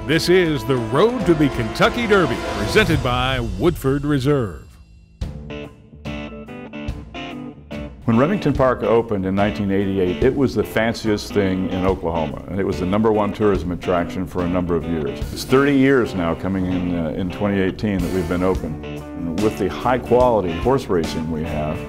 This is the Road to the Kentucky Derby, presented by Woodford Reserve. When Remington Park opened in 1988, it was the fanciest thing in Oklahoma, and it was the #1 tourism attraction for a number of years. It's 30 years now, coming in 2018, that we've been open. And with the high-quality horse racing we have,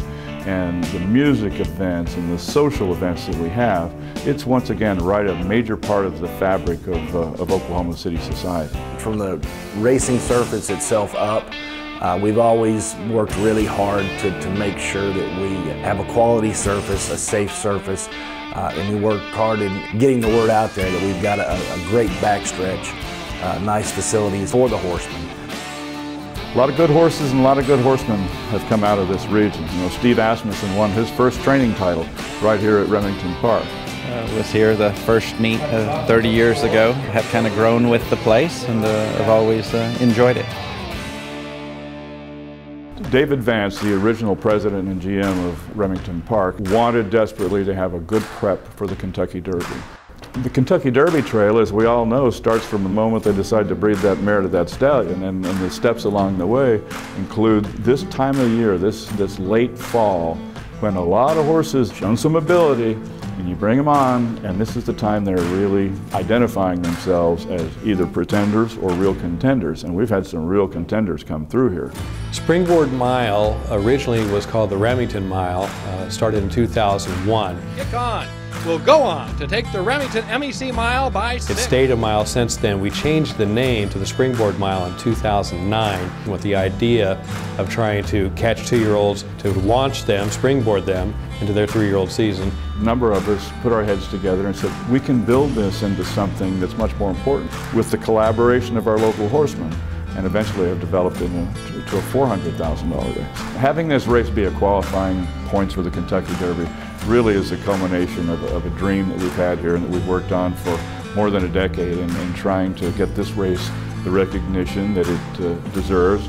and the music events and the social events that we have, it's once again right a major part of the fabric of Oklahoma City society. From the racing surface itself up, we've always worked really hard to make sure that we have a quality surface, a safe surface, and we work hard in getting the word out there that we've got a great backstretch, nice facilities for the horsemen. A lot of good horses and a lot of good horsemen have come out of this region. You know, Steve Asmussen won his first training title right here at Remington Park. Was here the first meet 30 years ago. Have kind of grown with the place and have always enjoyed it. David Vance, the original president and GM of Remington Park, wanted desperately to have a good prep for the Kentucky Derby. The Kentucky Derby trail, as we all know, starts from the moment they decide to breed that mare to that stallion, and the steps along the way include this time of year, this late fall, when a lot of horses show some ability, and you bring them on, and this is the time they're really identifying themselves as either pretenders or real contenders, and we've had some real contenders come through here. Springboard Mile originally was called the Remington Mile, started in 2001. Kick on. We'll go on to take the Remington MEC Mile by 6. It's stayed a mile since then. We changed the name to the Springboard Mile in 2009 with the idea of trying to catch 2-year-olds, to launch them, springboard them into their 3-year-old season. A number of us put our heads together and said, we can build this into something that's much more important with the collaboration of our local horsemen, and eventually have developed it to a $400,000 race. Having this race be a qualifying points for the Kentucky Derby really is a culmination of a dream that we've had here and that we've worked on for more than a decade in trying to get this race the recognition that it deserves.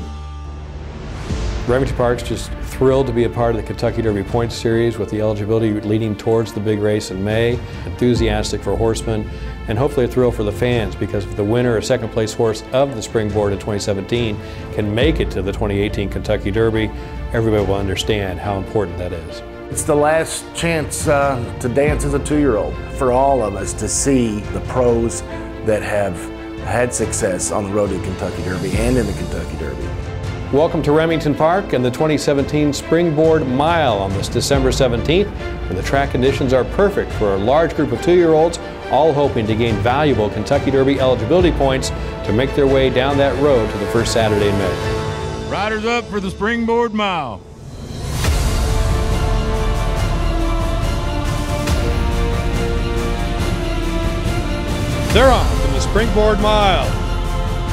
Remington Park's just thrilled to be a part of the Kentucky Derby Points Series with the eligibility leading towards the big race in May. Enthusiastic for horsemen, and hopefully a thrill for the fans, because if the winner or second place horse of the Springboard in 2017 can make it to the 2018 Kentucky Derby, everybody will understand how important that is. It's the last chance to dance as a 2-year-old for all of us to see the pros that have had success on the road to the Kentucky Derby and in the Kentucky Derby. Welcome to Remington Park and the 2017 Springboard Mile on this December 17th, where the track conditions are perfect for a large group of 2-year-olds, all hoping to gain valuable Kentucky Derby eligibility points to make their way down that road to the first Saturday in May. Riders up for the Springboard Mile. They're off in the Springboard Mile.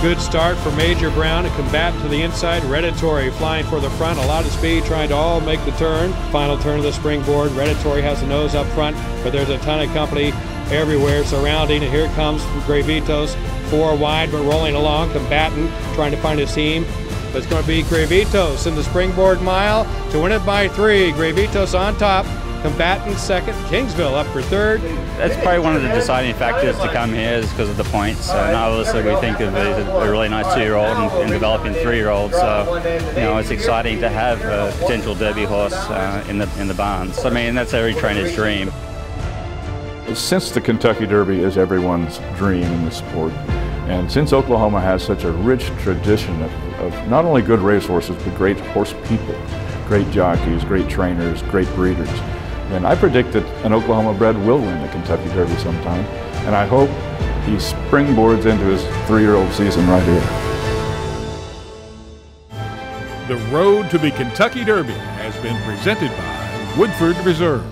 Good start for Major Brown, a combatant to the inside. Reditory flying for the front, a lot of speed, trying to all make the turn. Final turn of the Springboard. Reditory has the nose up front, but there's a ton of company everywhere surrounding, and here comes Gravitos, 4 wide but rolling along. Combatant trying to find a seam. But it's going to be Gravitos in the Springboard Mile to win it by 3. Gravitos on top. Combatant second, Kingsville up for third. That's probably one of the deciding factors to come here is because of the points. And obviously we think of it as a really nice 2-year-old and developing 3-year-olds. So, you know, it's exciting to have a potential Derby horse in the barns. I mean, that's every trainer's dream. Since the Kentucky Derby is everyone's dream in the sport, and since Oklahoma has such a rich tradition of not only good racehorses, but great horse people, great jockeys, great trainers, great breeders, and I predict that an Oklahoma bred will win the Kentucky Derby sometime, and I hope he springboards into his 3-year-old season right here. The Road to the Kentucky Derby has been presented by Woodford Reserve.